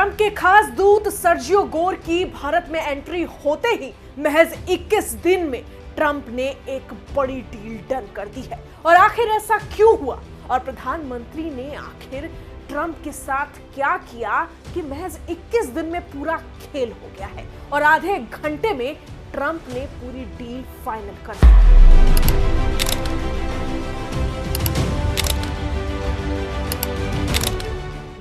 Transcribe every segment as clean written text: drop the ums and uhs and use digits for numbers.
Trump के खास दूत सर्जियो गोर की भारत में एंट्री होते ही महज 21 दिन में ट्रंप ने एक बड़ी डील डन कर दी है। और आखिर ऐसा क्यों हुआ और प्रधानमंत्री ने आखिर ट्रंप के साथ क्या किया कि महज 21 दिन में पूरा खेल हो गया है और आधे घंटे में ट्रंप ने पूरी डील फाइनल कर दी।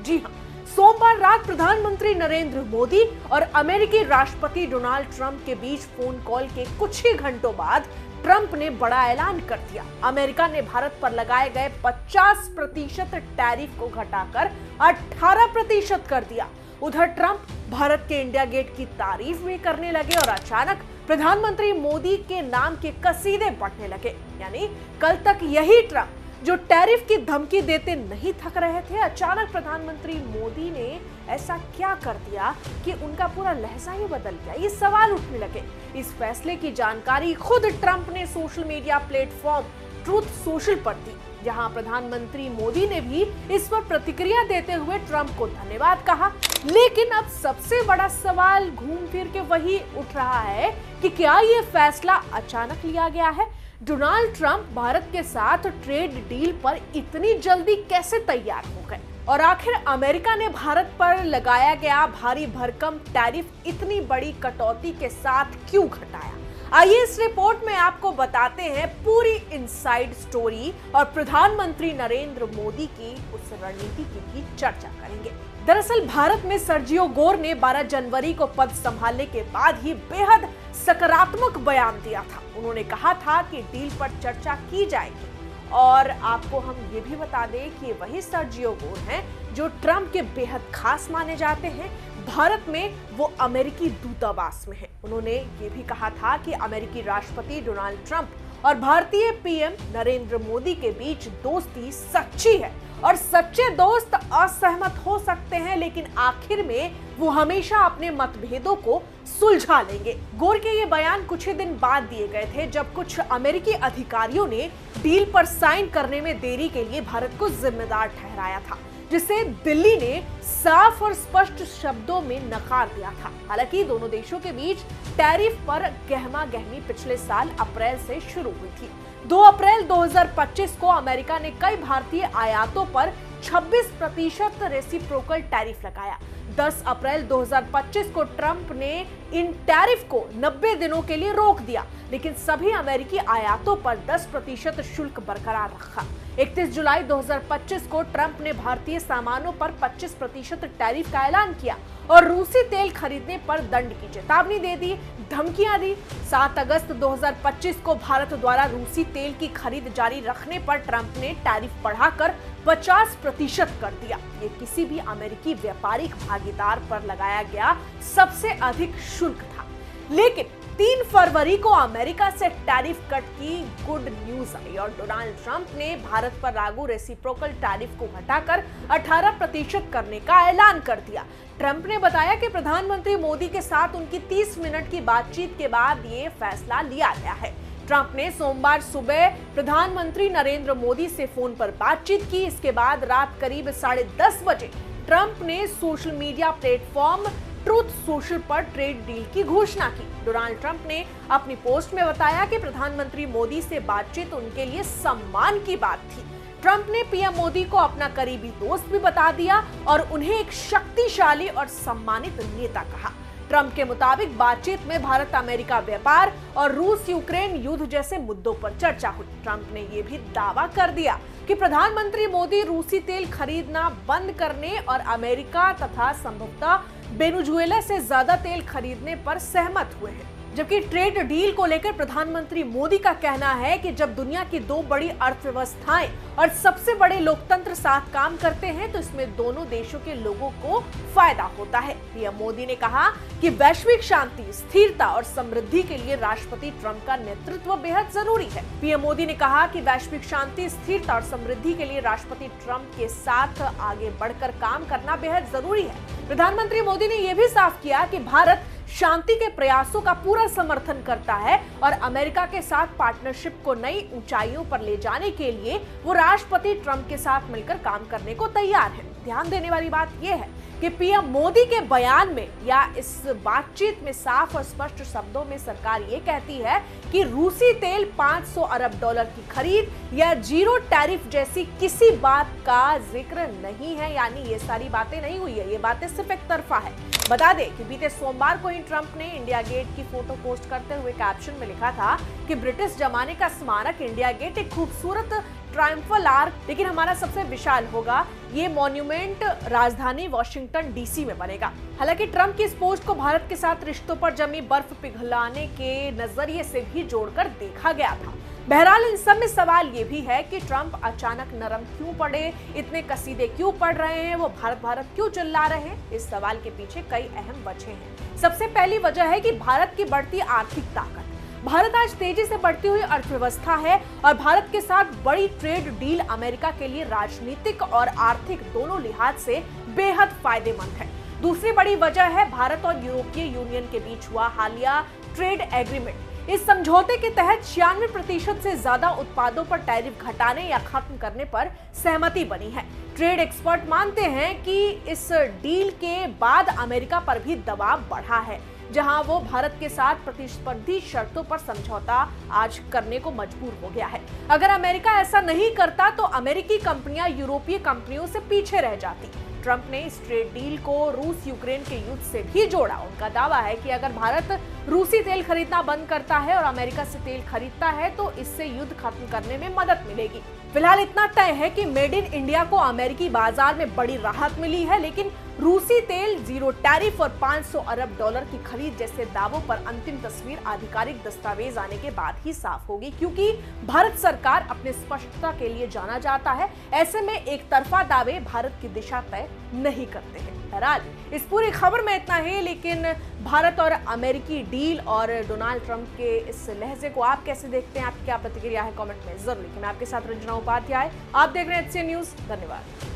जी हां, सोमवार रात प्रधानमंत्री नरेंद्र मोदी और अमेरिकी राष्ट्रपति डोनाल्ड ट्रंप के बीच फोन कॉल के कुछ ही घंटों बाद ट्रंप ने बड़ा ऐलान कर दिया। अमेरिका ने भारत पर लगाए गए 50% टैरिफ को घटाकर 18% कर दिया। उधर ट्रंप भारत के इंडिया गेट की तारीफ भी करने लगे और अचानक प्रधानमंत्री मोदी के नाम के कसीदे पढ़ने लगे। यानी कल तक यही ट्रंप जो टैरिफ की धमकी देते नहीं थक रहे थे, अचानक प्रधानमंत्री मोदी ने ऐसा क्या कर दिया कि उनका पूरा लहजा ही बदल गया। ये सवाल उठने लगे। इस फैसले की जानकारी खुद ट्रंप ने social media platform truth social पर दी, जहां प्रधानमंत्री मोदी ने भी इस पर प्रतिक्रिया देते हुए ट्रंप को धन्यवाद कहा। लेकिन अब सबसे बड़ा सवाल घूम फिर के वही उठ रहा है कि क्या ये फैसला अचानक लिया गया है? डोनाल्ड ट्रंप भारत के साथ ट्रेड डील पर इतनी जल्दी कैसे तैयार हो गए और आखिर अमेरिका ने भारत पर लगाया गया भारी भरकम टैरिफ इतनी बड़ी कटौती के साथ क्यों घटाया? आइए इस रिपोर्ट में आपको बताते हैं पूरी इनसाइड स्टोरी और प्रधानमंत्री नरेंद्र मोदी की उस रणनीति की भी चर्चा करेंगे। दरअसल भारत में सर्जियो गोर ने 12 जनवरी को पद संभालने के बाद ही बेहद सकारात्मक बयान दिया था। उन्होंने कहा था कि डील पर चर्चा की जाएगी और आपको हम ये भी बता दें कि वही सर्जियो गोर हैं जो ट्रंप के बेहद खास माने जाते हैं। भारत में वो अमेरिकी दूतावास में हैं। उन्होंने ये भी कहा था कि अमेरिकी राष्ट्रपति डोनाल्ड ट्रंप और भारतीय पीएम नरेंद्र मोदी के बीच दोस्ती सच्ची है और सच्चे दोस्त असहमत हो सकते हैं, लेकिन आखिर में वो हमेशा अपने मतभेदों को सुलझा लेंगे। गोर के ये बयान कुछ ही दिन बाद दिए गए थे जब कुछ अमेरिकी अधिकारियों ने डील पर साइन करने में देरी के लिए भारत को जिम्मेदार ठहराया था, जिसे दिल्ली ने साफ और स्पष्ट शब्दों में नकार दिया था। हालांकि दोनों देशों के बीच टैरिफ पर गहमा गहमी पिछले साल अप्रैल से शुरू हुई थी। 2 अप्रैल 2025 को अमेरिका ने कई भारतीय आयातों पर 26% रेसिप्रोकल टैरिफ लगाया। 10 अप्रैल 2025 को ट्रंप ने इन टैरिफ को 90 दिनों के लिए रोक दिया, लेकिन सभी अमेरिकी आयातों पर 10% शुल्क बरकरार रखा। 31 जुलाई 2025 को ट्रंप ने भारतीय सामानों पर 25% टैरिफ का ऐलान किया और रूसी तेल खरीदने पर दंड की चेतावनी दे दी, धमकियां दी। 7 अगस्त 2025 को भारत द्वारा रूसी तेल की खरीद जारी रखने पर ट्रंप ने टैरिफ बढ़ाकर 50% कर दिया। ये किसी भी अमेरिकी व्यापारिक भागीदार पर लगाया गया सबसे अधिक शुल्क था। लेकिन 3 फरवरी को अमेरिका से टैरिफ कट की गुड न्यूज आई और डोनाल्ड ट्रंप ने भारत पर लागू रेसिप्रोकल टैरिफ को घटाकर 18% करने का ऐलान कर दिया। ट्रंप ने बताया कि प्रधानमंत्री मोदी के साथ उनकी 30 मिनट की बातचीत के बाद ये फैसला लिया गया है। ट्रंप ने सोमवार सुबह प्रधानमंत्री नरेंद्र मोदी से फोन पर बातचीत की। इसके बाद रात करीब 10:30 बजे ट्रंप ने social media platform truth social पर ट्रेड डील की घोषणा की। डोनाल्ड ट्रंप ने अपनी पोस्ट में बताया कि प्रधानमंत्री मोदी से बातचीत उनके लिए सम्मान की बात थी। ट्रंप ने पीएम मोदी को अपना करीबी दोस्त भी बता दिया और उन्हें एक शक्तिशाली और सम्मानित नेता कहा। ट्रंप के मुताबिक बातचीत में भारत अमेरिका व्यापार और रूस यूक्रेन युद्ध जैसे मुद्दों पर चर्चा हुई। ट्रंप ने यह भी दावा कर दिया कि प्रधानमंत्री मोदी रूसी तेल खरीदना बंद करने और अमेरिका तथा संभवतः वेनेजुएला से ज्यादा तेल खरीदने पर सहमत हुए हैं। जबकि ट्रेड डील को लेकर प्रधानमंत्री मोदी का कहना है कि जब दुनिया की 2 बड़ी अर्थव्यवस्थाएं और सबसे बड़े लोकतंत्र साथ काम करते हैं तो इसमें दोनों देशों के लोगों को फायदा होता है। पीएम मोदी ने कहा कि वैश्विक शांति, स्थिरता और समृद्धि के लिए राष्ट्रपति ट्रंप का नेतृत्व बेहद जरूरी है। पीएम मोदी ने कहा कि वैश्विक शांति, स्थिरता और समृद्धि के लिए राष्ट्रपति ट्रंप के साथ आगे बढ़कर काम करना बेहद जरूरी है। प्रधानमंत्री मोदी ने यह भी साफ किया कि भारत शांति के प्रयासों का पूरा समर्थन करता है और अमेरिका के साथ पार्टनरशिप को नई ऊंचाइयों पर ले जाने के लिए वो राष्ट्रपति ट्रंप के साथ मिलकर काम करने को तैयार है। ध्यान देने वाली बात यह है कि पीएम मोदी के बयान में या इस बातचीत में साफ और स्पष्ट शब्दों में सरकार ये कहती है कि रूसी तेल 500 अरब डॉलर की खरीद या जीरो टैरिफ जैसी किसी बात का जिक्र नहीं है, यानी ये सारी बातें नहीं हुई है, ये बातें सिर्फ एक तरफा है। बता दें कि बीते सोमवार को ही ट्रंप ने इंडिया गेट की फोटो पोस्ट करते हुए कैप्शन में लिखा था कि ब्रिटिश जमाने का स्मारक इंडिया गेट एक खूबसूरत ट्रायम्फल आर्क, लेकिन हमारा सबसे विशाल होगा। ये मॉन्यूमेंट राजधानी वॉशिंगटन डीसी में बनेगा। हालांकि ट्रंप की इस पोस्ट को भारत के साथ रिश्तों पर जमी बर्फ पिघलाने के नजरिए से भी जोड़कर देखा गया था। बहरहाल इन सब में सवाल ये भी है कि ट्रंप अचानक नरम क्यों पड़े, इतने कसीदे क्यों पड़ रहे हैं, वो भारत भारत क्यों चिल्ला रहे हैं। इस सवाल के पीछे कई अहम वजह हैं। सबसे पहली वजह है कि भारत की बढ़ती आर्थिक ताकत। भारत आज तेजी से बढ़ती हुई अर्थव्यवस्था है और भारत के साथ बड़ी ट्रेड डील अमेरिका के लिए राजनीतिक और आर्थिक दोनों लिहाज से बेहद फायदेमंद है। दूसरी बड़ी वजह है भारत और यूरोपीय यूनियन के बीच हुआ हालिया ट्रेड एग्रीमेंट। इस समझौते के तहत 96% से ज्यादा उत्पादों पर टैरिफ घटाने या खत्म करने पर सहमति बनी है। ट्रेड एक्सपर्ट मानते हैं कि इस डील के बाद अमेरिका पर भी दबाव बढ़ा है, जहां वो भारत के साथ प्रतिस्पर्धी शर्तों पर समझौता आज करने को मजबूर हो गया है। अगर अमेरिका ऐसा नहीं करता तो अमेरिकी कंपनियां यूरोपीय कंपनियों से पीछे रह जाती। ट्रंप ने इस ट्रेड डील को रूस यूक्रेन के युद्ध से भी जोड़ा। उनका दावा है कि अगर भारत रूसी तेल खरीदना बंद करता है और अमेरिका से तेल खरीदता है तो इससे युद्ध खत्म करने में मदद मिलेगी। फिलहाल इतना तय है कि मेड इन इंडिया को अमेरिकी बाजार में बड़ी राहत मिली है, लेकिन रूसी तेल, जीरो टैरिफ और 500 अरब डॉलर की खरीद जैसे दावों पर अंतिम तस्वीर आधिकारिक दस्तावेज आने के बाद ही साफ होगी, क्योंकि भारत सरकार अपने स्पष्टता के लिए जाना जाता है। ऐसे में एक तरफा दावे भारत की दिशा तय नहीं करते हैं। बहरहाल इस पूरी खबर में इतना ही, लेकिन भारत और अमेरिकी डील और डोनाल्ड ट्रंप के इस लहजे को आप कैसे देखते हैं? आपकी क्या प्रतिक्रिया है? कमेंट में जरूर लिखें। मैं आपके साथ रंजना उपाध्याय, आप देख रहे हैं HCN न्यूज। धन्यवाद।